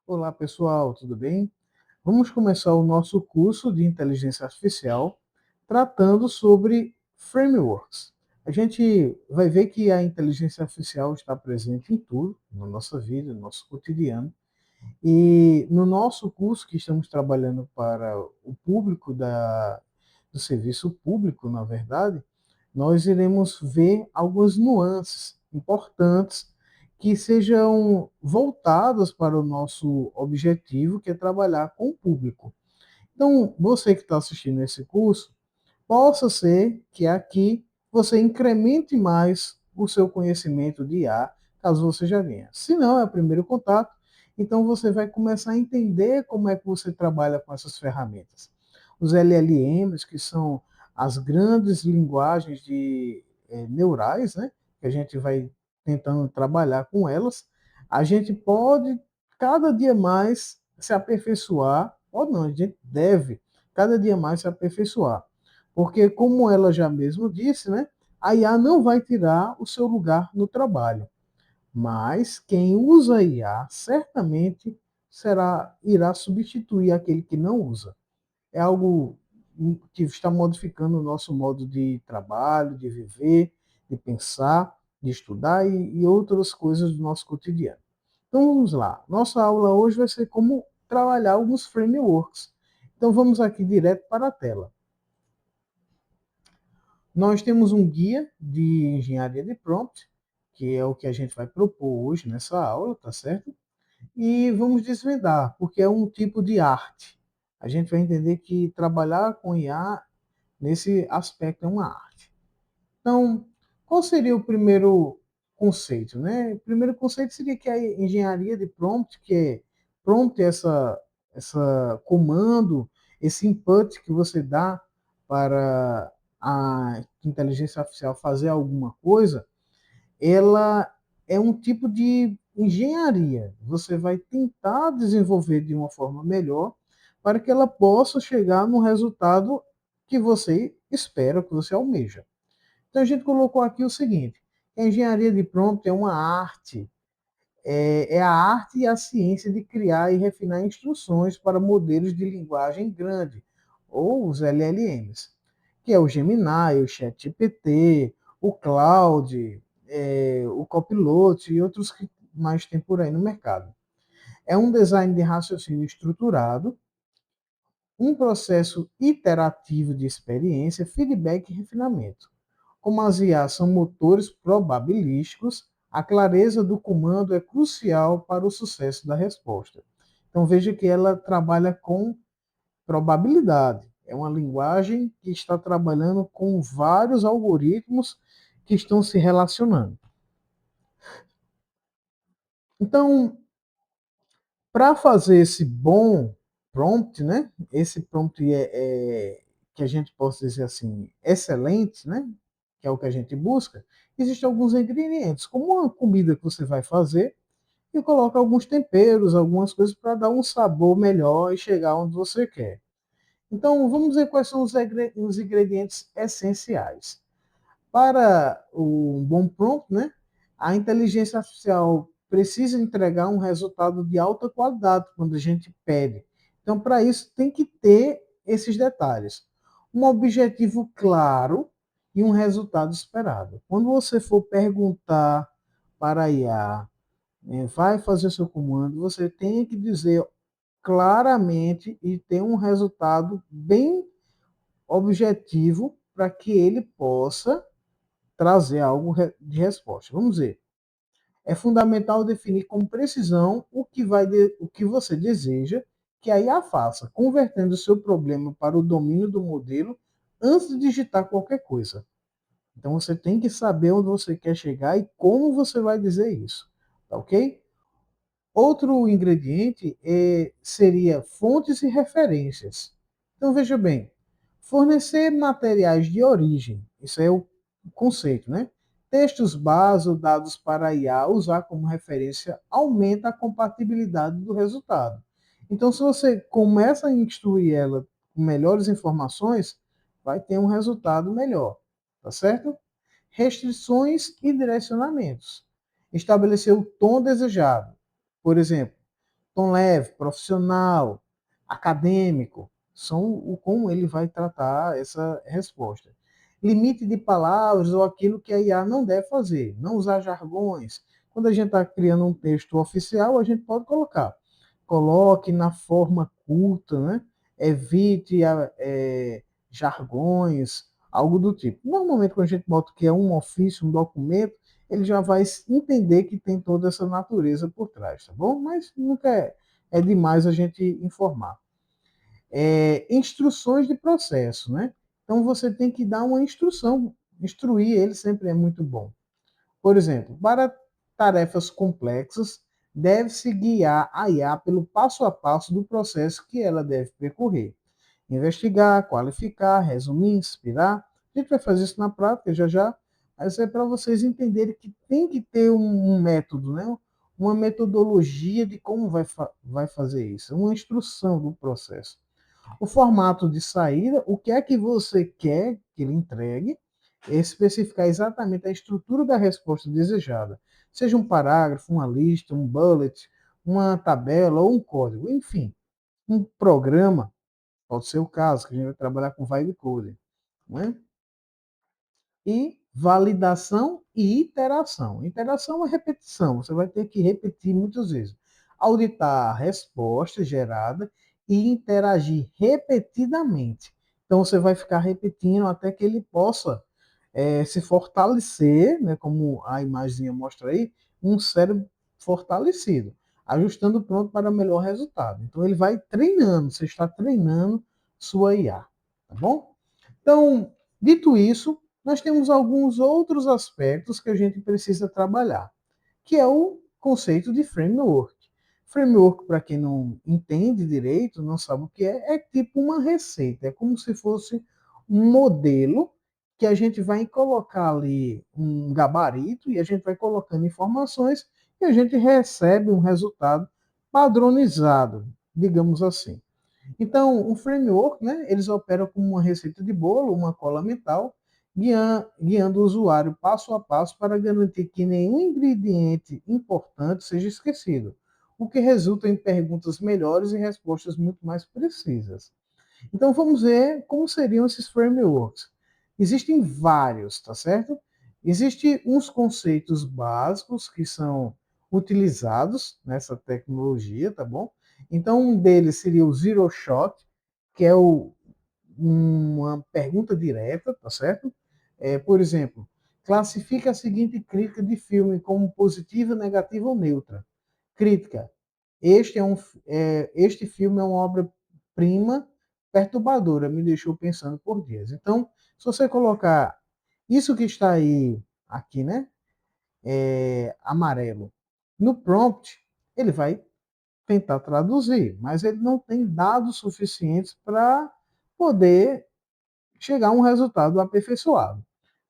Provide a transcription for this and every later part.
Olá pessoal, tudo bem? Vamos começar o nosso curso de inteligência artificial tratando sobre frameworks. A gente vai ver que a inteligência artificial está presente em tudo, na nossa vida, no nosso cotidiano. E no nosso curso, que estamos trabalhando para o público do serviço público, na verdade, nós iremos ver algumas nuances importantes que sejam voltadas para o nosso objetivo, que é trabalhar com o público. Então, você que está assistindo esse curso, possa ser que aqui você incremente mais o seu conhecimento de IA, caso você já tenha. Se não, é o primeiro contato, então você vai começar a entender como é que você trabalha com essas ferramentas. Os LLMs, que são as grandes linguagens neurais, né, que a gente vai tentando trabalhar com elas, a gente pode cada dia mais se aperfeiçoar, ou não, a gente deve cada dia mais se aperfeiçoar. Porque, como ela já mesmo disse, né, a IA não vai tirar o seu lugar no trabalho. Mas quem usa a IA certamente irá substituir aquele que não usa. É algo que está modificando o nosso modo de trabalho, de viver, de pensar, de estudar e outras coisas do nosso cotidiano. Então vamos lá. Nossa aula hoje vai ser como trabalhar alguns frameworks. Então vamos aqui direto para a tela. Nós temos um guia de engenharia de prompt, que é o que a gente vai propor hoje nessa aula, tá certo? E vamos desvendar, porque é um tipo de arte. A gente vai entender que trabalhar com IA nesse aspecto é uma arte. Então, qual seria o primeiro conceito, né? O primeiro conceito seria que a engenharia de prompt, que é prompt essa comando, esse input que você dá para a inteligência artificial fazer alguma coisa, ela é um tipo de engenharia. Você vai tentar desenvolver de uma forma melhor para que ela possa chegar no resultado que você espera, que você almeja. Então a gente colocou aqui o seguinte: a engenharia de prompt é uma arte, é a arte e a ciência de criar e refinar instruções para modelos de linguagem grande, ou os LLMs, que é o Gemini, o ChatGPT, o Claude, o Copilot e outros que mais tem por aí no mercado. É um design de raciocínio estruturado, um processo iterativo de experiência, feedback e refinamento. Como as IAs são motores probabilísticos, a clareza do comando é crucial para o sucesso da resposta. Então veja que ela trabalha com probabilidade. É uma linguagem que está trabalhando com vários algoritmos que estão se relacionando. Então, para fazer esse bom prompt, né? Esse prompt que a gente possa dizer assim, excelente, né? Que é o que a gente busca. Existem alguns ingredientes, como uma comida que você vai fazer e coloca alguns temperos, algumas coisas para dar um sabor melhor e chegar onde você quer. Então, vamos ver quais são os ingredientes essenciais. Para um bom prompt, né, a inteligência artificial precisa entregar um resultado de alta qualidade quando a gente pede. Então, para isso, tem que ter esses detalhes. Um objetivo claro e um resultado esperado. Quando você for perguntar para a IA, vai fazer o seu comando, você tem que dizer claramente e ter um resultado bem objetivo para que ele possa trazer algo de resposta. Vamos ver. É fundamental definir com precisão o que você deseja que a IA faça, convertendo o seu problema para o domínio do modelo antes de digitar qualquer coisa. Então você tem que saber onde você quer chegar e como você vai dizer isso, tá ok? Outro ingrediente seria fontes e referências. Então veja bem, fornecer materiais de origem, isso é o conceito, né? Textos base ou dados para a IA usar como referência aumenta a compatibilidade do resultado. Então, se você começa a instruir ela com melhores informações, vai ter um resultado melhor, tá certo? Restrições e direcionamentos. Estabelecer o tom desejado. Por exemplo, tom leve, profissional, acadêmico, são o como ele vai tratar essa resposta. Limite de palavras ou aquilo que a IA não deve fazer, não usar jargões. Quando a gente está criando um texto oficial, a gente pode colocar. Coloque na forma culta, né? Evite jargões, algo do tipo. Normalmente, quando a gente bota que é um ofício, um documento, ele já vai entender que tem toda essa natureza por trás, tá bom? Mas nunca é demais a gente informar. Instruções de processo, né? Então você tem que dar uma instrução, instruir ele sempre é muito bom. Por exemplo, para tarefas complexas, deve-se guiar a IA pelo passo a passo do processo que ela deve percorrer. Investigar, qualificar, resumir, inspirar. A gente vai fazer isso na prática já já, mas é para vocês entenderem que tem que ter um método, né? Uma metodologia de como vai fazer isso, uma instrução do processo. O formato de saída, o que é que você quer que ele entregue, especificar exatamente a estrutura da resposta desejada. Seja um parágrafo, uma lista, um bullet, uma tabela ou um código, enfim, um programa, pode ser o caso, que a gente vai trabalhar com vibe coding, né? E validação e iteração. Iteração é repetição, você vai ter que repetir muitas vezes. Auditar a resposta gerada e interagir repetidamente. Então você vai ficar repetindo até que ele possa se fortalecer, né, como a imagem mostra aí, um cérebro fortalecido, ajustando pronto para melhor resultado. Então ele vai treinando, você está treinando sua IA, tá bom? Então, dito isso, nós temos alguns outros aspectos que a gente precisa trabalhar, que é o conceito de framework. Framework, para quem não entende direito, não sabe o que é tipo uma receita, é como se fosse um modelo que a gente vai colocar ali um gabarito e a gente vai colocando informações e a gente recebe um resultado padronizado, digamos assim. Então, o framework, né, eles operam como uma receita de bolo, uma cola mental, guiando o usuário passo a passo para garantir que nenhum ingrediente importante seja esquecido, o que resulta em perguntas melhores e respostas muito mais precisas. Então, vamos ver como seriam esses frameworks. Existem vários, tá certo? Existem uns conceitos básicos que são utilizados nessa tecnologia, tá bom? Então, um deles seria o Zero Shot, que é uma pergunta direta, tá certo? Por exemplo, classifica a seguinte crítica de filme como positiva, negativa ou neutra. Crítica: este filme é uma obra-prima perturbadora, me deixou pensando por dias. Então, se você colocar isso que está aí, aqui, né, amarelo, no prompt, ele vai tentar traduzir, mas ele não tem dados suficientes para poder chegar a um resultado aperfeiçoado.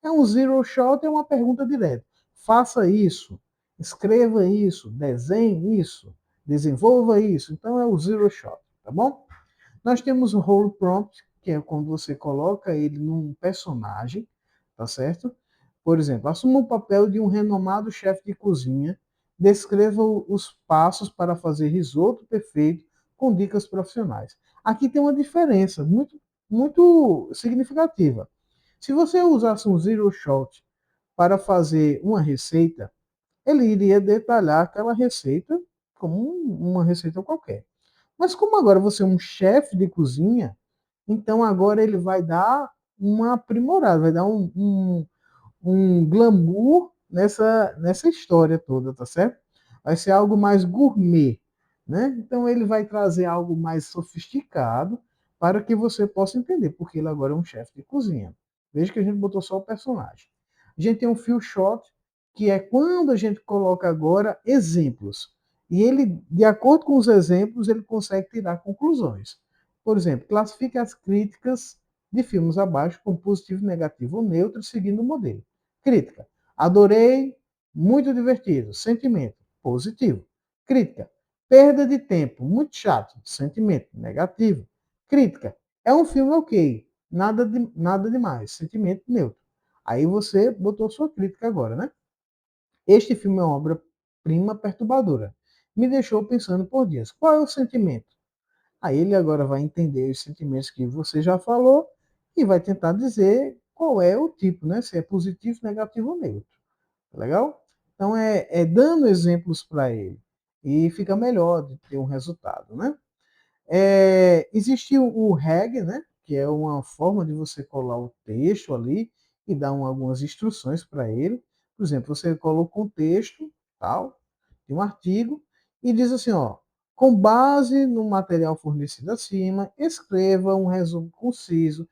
É um zero shot, é uma pergunta direta. Faça isso, escreva isso, desenhe isso, desenvolva isso. Então é o zero shot, tá bom? Nós temos o role prompt, que é quando você coloca ele num personagem, tá certo? Por exemplo, assuma o papel de um renomado chefe de cozinha, descreva os passos para fazer risoto perfeito com dicas profissionais. Aqui tem uma diferença muito significativa. Se você usasse um zero shot para fazer uma receita, ele iria detalhar aquela receita como uma receita qualquer. Mas como agora você é um chefe de cozinha, então agora ele vai dar uma aprimorada, vai dar um glamour nessa história toda, tá certo? Vai ser algo mais gourmet, né? Então ele vai trazer algo mais sofisticado para que você possa entender, porque ele agora é um chefe de cozinha. Veja que a gente botou só o personagem. A gente tem um few shot, que é quando a gente coloca agora exemplos. E ele, de acordo com os exemplos, ele consegue tirar conclusões. Por exemplo, classifique as críticas de filmes abaixo com positivo, negativo ou neutro, seguindo o modelo. Crítica: adorei, muito divertido. Sentimento: positivo. Crítica: perda de tempo, muito chato. Sentimento: negativo. Crítica: é um filme ok, nada demais. Sentimento: neutro. Aí você botou sua crítica agora, né? Este filme é uma obra-prima perturbadora. me deixou pensando por dias. Qual é o sentimento? Aí ele agora vai entender os sentimentos que você já falou e vai tentar dizer qual é o tipo, né? Se é positivo, negativo ou neutro. Tá legal? Então é dando exemplos para ele e fica melhor de ter um resultado, né? Existe o REG, né? Que é uma forma de você colar o texto ali e dar algumas instruções para ele. Por exemplo, você coloca um texto, tal, de um artigo, e diz assim, ó, com base no material fornecido acima, escreva um resumo conciso,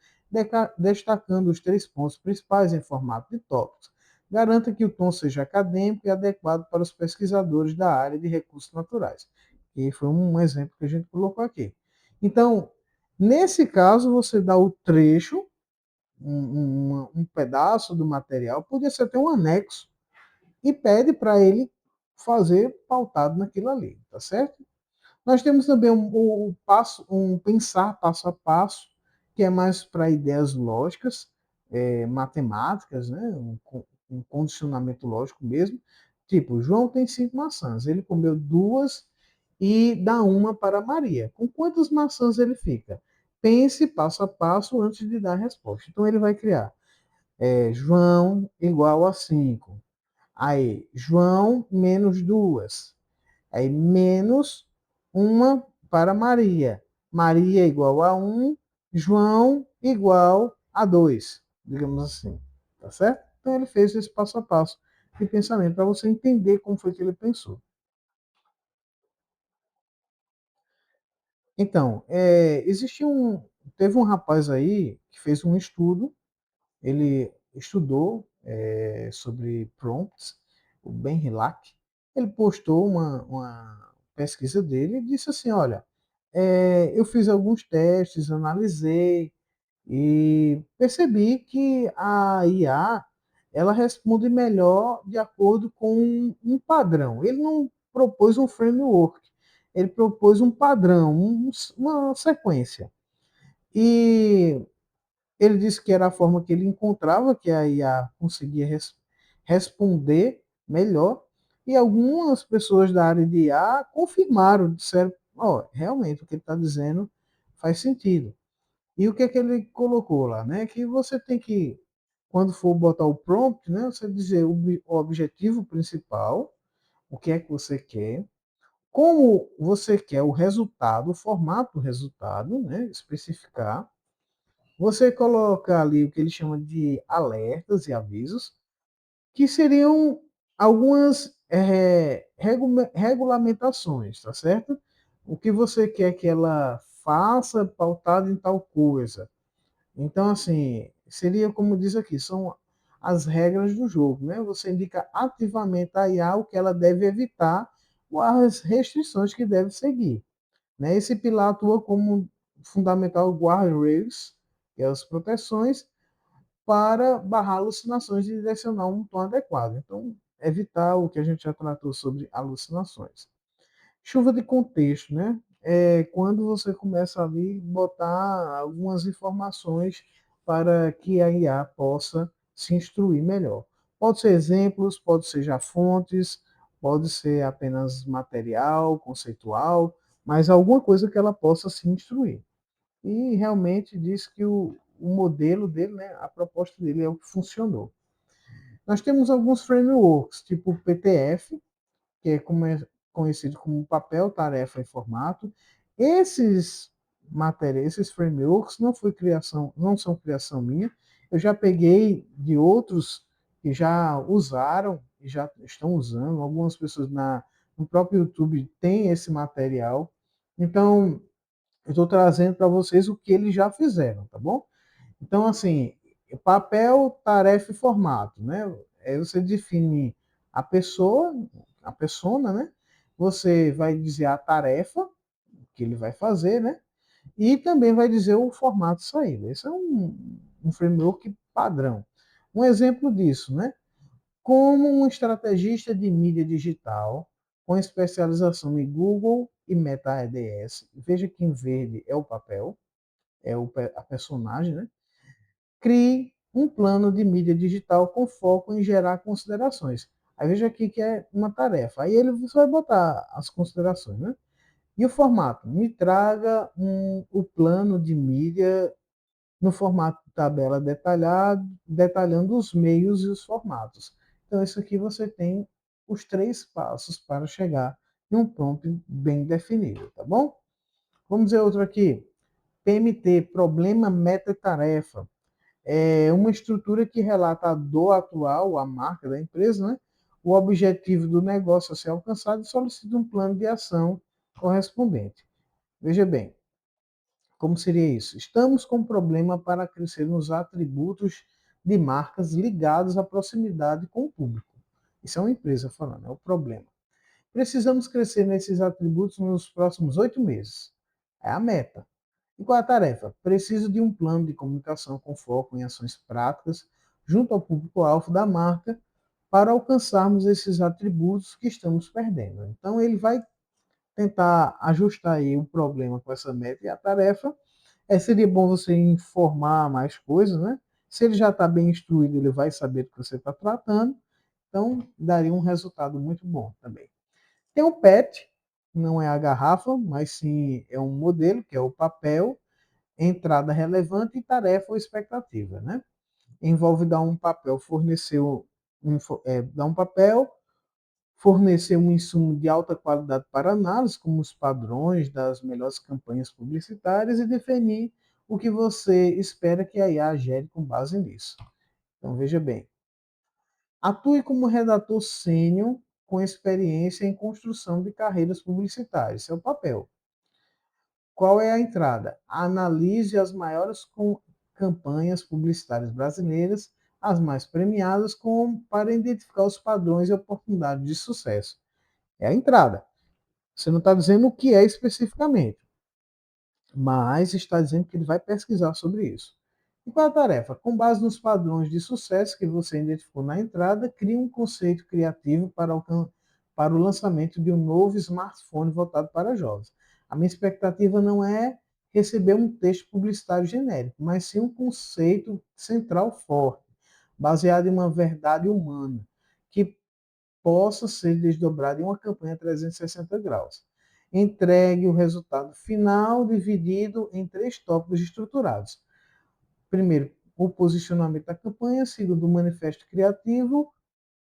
destacando os 3 pontos principais em formato de tópicos. Garanta que o tom seja acadêmico e adequado para os pesquisadores da área de recursos naturais. E foi um exemplo que a gente colocou aqui. Então, nesse caso, você dá o trecho, um pedaço do material, podia ser até um anexo, e pede para ele fazer pautado naquilo ali, tá certo? Nós temos também um pensar passo a passo, que é mais para ideias lógicas, matemáticas, né? Um condicionamento lógico mesmo. Tipo, João tem 5 maçãs, ele comeu 2 e dá uma para Maria. Com quantas maçãs ele fica? Pense passo a passo antes de dar a resposta. Então ele vai criar João igual a 5. Aí, João menos 2. Aí, menos uma para Maria. Maria igual a 1, João igual a 2, digamos assim. Tá certo? Então, ele fez esse passo a passo de pensamento para você entender como foi que ele pensou. Então, teve um rapaz aí que fez um estudo, ele estudou sobre prompts, o Ben Hilak. Ele postou uma pesquisa dele e disse assim, olha, eu fiz alguns testes, analisei e percebi que a IA ela responde melhor de acordo com um padrão. Ele não propôs um framework, ele propôs um padrão, uma sequência. E ele disse que era a forma que ele encontrava que a IA conseguia responder melhor. E algumas pessoas da área de IA confirmaram, disseram, ó, oh, realmente o que ele está dizendo faz sentido. E o que é que ele colocou lá, né? Que você tem que, quando for botar o prompt, né? Você dizer o objetivo principal, o que é que você quer, como você quer o resultado, o formato do resultado, né? Especificar. Você coloca ali o que ele chama de alertas e avisos, que seriam algumas regulamentações, tá certo? O que você quer que ela faça pautado em tal coisa. Então, assim, seria como diz aqui, são as regras do jogo, né? Você indica ativamente a IA o que ela deve evitar ou as restrições que deve seguir. Né? Esse pilar atua como fundamental guardrails, que é as proteções, para barrar alucinações e direcionar um tom adequado. Então, evitar o que a gente já tratou sobre alucinações. Chuva de contexto, né? É quando você começa ali botar algumas informações para que a IA possa se instruir melhor. Pode ser exemplos, pode ser já fontes, pode ser apenas material, conceitual, mas alguma coisa que ela possa se instruir. E realmente diz que o modelo dele, né, a proposta dele é o que funcionou. Nós temos alguns frameworks, tipo o PTF, que é conhecido como papel, tarefa e formato. Esses esses frameworks não são criação minha. Eu já peguei de outros que já usaram e já estão usando. Algumas pessoas no próprio YouTube têm esse material. Então, eu estou trazendo para vocês o que eles já fizeram, tá bom? Então, assim, papel, tarefa e formato, né? Aí você define a pessoa, a persona, né? Você vai dizer a tarefa que ele vai fazer, né? E também vai dizer o formato de saída. Esse é um framework padrão. Um exemplo disso, né? Como um estrategista de mídia digital com especialização em Google e Meta ADS, veja que em verde é o papel, a personagem, né? Crie um plano de mídia digital com foco em gerar considerações. Aí veja aqui que é uma tarefa. Aí ele você vai botar as considerações, né? E o formato? Me traga o plano de mídia no formato de tabela detalhado, detalhando os meios e os formatos. Então, isso aqui você tem os 3 passos para chegar em um prompt bem definido, tá bom? Vamos ver outro aqui. PMT, problema, meta e tarefa. É uma estrutura que relata a dor atual, a marca da empresa, né? O objetivo do negócio a ser alcançado e solicita um plano de ação correspondente. Veja bem, como seria isso? Estamos com um problema para crescer nos atributos de marcas ligados à proximidade com o público. Isso é uma empresa falando, é o problema. Precisamos crescer nesses atributos nos próximos 8 meses. É a meta. E qual é a tarefa? Preciso de um plano de comunicação com foco em ações práticas junto ao público-alvo da marca para alcançarmos esses atributos que estamos perdendo. Então, ele vai tentar ajustar aí o problema com essa meta e a tarefa. Seria bom você informar mais coisas, né? Se ele já está bem instruído, ele vai saber do que você está tratando. Então, daria um resultado muito bom também. Tem o PET, não é a garrafa, mas sim é um modelo, que é o papel, entrada relevante e tarefa ou expectativa, né? Envolve dar um papel, dar um papel, fornecer um insumo de alta qualidade para análise, como os padrões das melhores campanhas publicitárias, e definir o que você espera que a IA gere com base nisso. Então, veja bem. Atue como redator sênior com experiência em construção de carreiras publicitárias. Esse é o papel. Qual é a entrada? Analise as maiores campanhas publicitárias brasileiras, as mais premiadas, para identificar os padrões e oportunidades de sucesso. É a entrada. Você não está dizendo o que é especificamente, mas está dizendo que ele vai pesquisar sobre isso. E qual é a tarefa? Com base nos padrões de sucesso que você identificou na entrada, crie um conceito criativo para o lançamento de um novo smartphone voltado para jovens. A minha expectativa não é receber um texto publicitário genérico, mas sim um conceito central forte, baseado em uma verdade humana, que possa ser desdobrado em uma campanha 360 graus. Entregue o resultado final dividido em 3 tópicos estruturados. Primeiro, o posicionamento da campanha. Segundo, o manifesto criativo.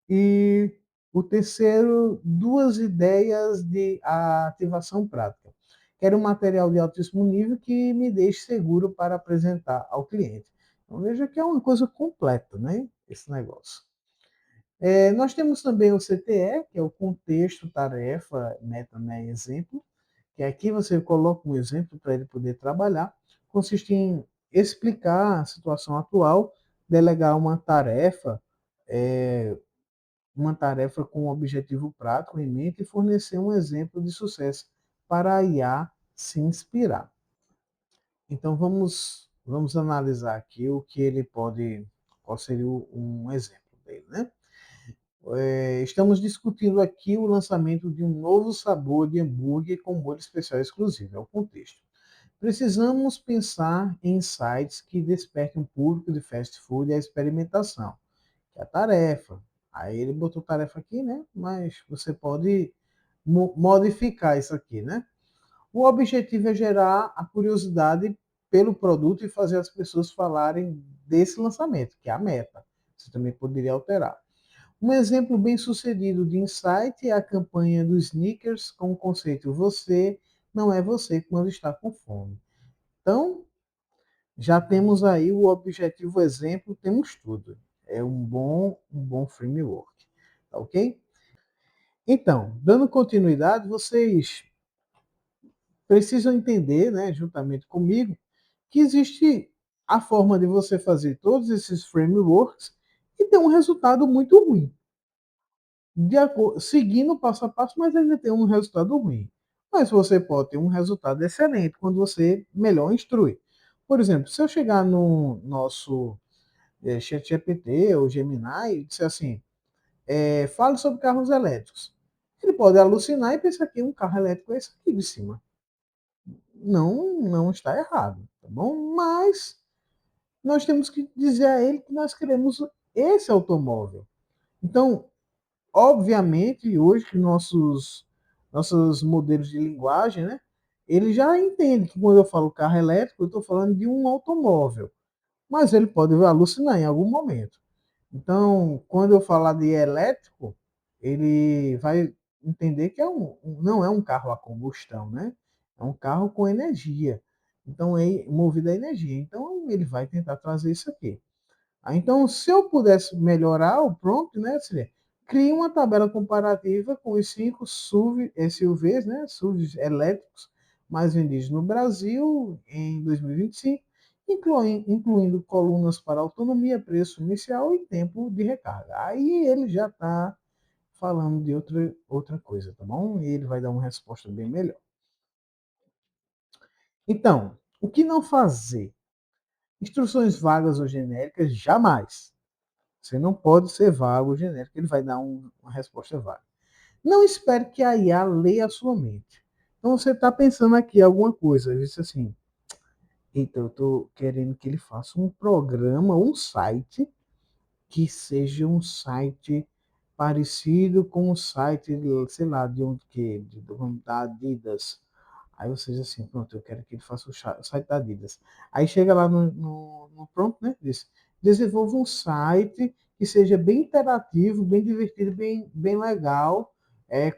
E o terceiro, 2 ideias de ativação prática. Quero um material de altíssimo nível que me deixe seguro para apresentar ao cliente. Então, veja que é uma coisa completa, né? Esse negócio. Nós temos também o CTE, que é o contexto, tarefa, meta, né, exemplo, que aqui você coloca um exemplo para ele poder trabalhar. Consiste em explicar a situação atual, delegar uma tarefa com um objetivo prático em mente e fornecer um exemplo de sucesso para a IA se inspirar. Então vamos analisar aqui o que ele pode, qual seria um exemplo dele, né? Estamos discutindo aqui o lançamento de um novo sabor de hambúrguer com molho especial exclusivo. É o contexto. Precisamos pensar em sites que despertem o público de fast food e a experimentação, que é a tarefa. Aí ele botou tarefa aqui, né? Mas você pode modificar isso aqui, né? O objetivo é gerar a curiosidade pelo produto e fazer as pessoas falarem desse lançamento, que é a meta. Você também poderia alterar. Um exemplo bem sucedido de insight é a campanha do Snickers com o conceito Você não é você quando está com fome. Então, já temos aí o objetivo, o exemplo, temos tudo. É um bom framework. Tá ok? Então, dando continuidade, vocês precisam entender, né, juntamente comigo, que existe a forma de você fazer todos esses frameworks e ter um resultado muito ruim. Seguindo passo a passo, mas ainda tem um resultado ruim. Mas você pode ter um resultado excelente quando você melhor instrui. Por exemplo, se eu chegar no nosso ChatGPT ou Gemini e disser assim, fale sobre carros elétricos. Ele pode alucinar e pensar que um carro elétrico é esse aqui de cima. Não está errado, tá bom? Mas nós temos que dizer a ele que nós queremos esse automóvel. Então, obviamente, hoje que nossos modelos de linguagem, né, ele já entende que quando eu falo carro elétrico, eu estou falando de um automóvel, mas ele pode alucinar em algum momento. Então, quando eu falar de elétrico, ele vai entender que não é um carro a combustão, né? É um carro com energia. Então, é movido a energia. Então, ele vai tentar trazer isso aqui. Então, se eu pudesse melhorar o prompt, né, seria crie uma tabela comparativa com os 5 SUVs, né, SUVs elétricos mais vendidos no Brasil em 2025, incluindo colunas para autonomia, preço inicial e tempo de recarga. Aí ele já está falando de outra coisa, tá bom? E ele vai dar uma resposta bem melhor. Então, o que não fazer? Instruções vagas ou genéricas, jamais. Você não pode ser vago ou genérico, ele vai dar uma resposta vaga. Não espere que a IA leia a sua mente. Então você está pensando aqui alguma coisa, disse assim, eita, eu estou querendo que ele faça um programa, um site, que seja um site parecido com o site, sei lá, de onde que, da Adidas. Aí você diz assim, pronto, eu quero que ele faça o site da Adidas. Aí chega lá no prompt, né? Diz, desenvolva um site que seja bem interativo, bem divertido, bem legal,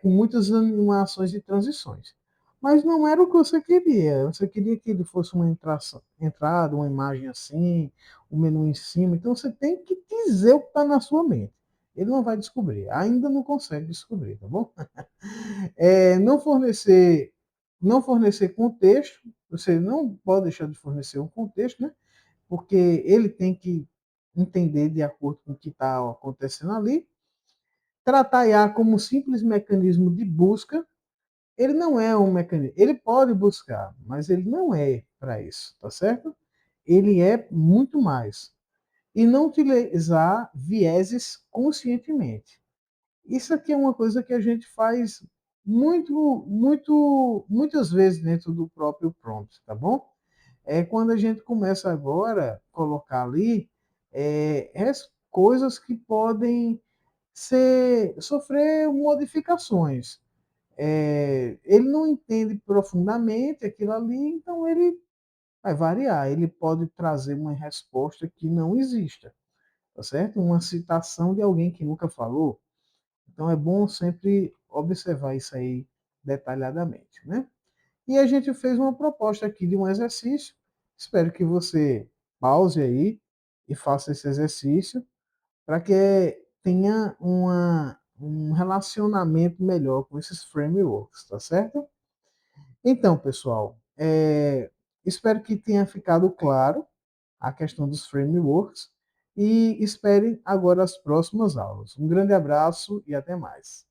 com muitas animações e transições. Mas não era o que você queria. Você queria que ele fosse uma entrada, uma imagem assim, o menu em cima. Então você tem que dizer o que está na sua mente. Ele não vai descobrir, ainda não consegue descobrir, tá bom? Não fornecer contexto, você não pode deixar de fornecer um contexto, né? Porque ele tem que entender de acordo com o que está acontecendo ali. Tratar a IA como um simples mecanismo de busca, ele não é um mecanismo. Ele pode buscar, mas ele não é para isso, tá certo? Ele é muito mais. E não utilizar vieses conscientemente. Isso aqui é uma coisa que a gente faz muitas vezes dentro do próprio prompt, tá bom? É quando a gente começa agora a colocar ali as coisas que podem sofrer modificações. Ele não entende profundamente aquilo ali, então ele vai variar. Ele pode trazer uma resposta que não exista, tá certo? Uma citação de alguém que nunca falou. Então é bom sempre observar isso aí detalhadamente, né? E a gente fez uma proposta aqui de um exercício. Espero que você pause aí e faça esse exercício para que tenha um relacionamento melhor com esses frameworks, tá certo? Então, pessoal, espero que tenha ficado claro a questão dos frameworks e esperem agora as próximas aulas. Um grande abraço e até mais.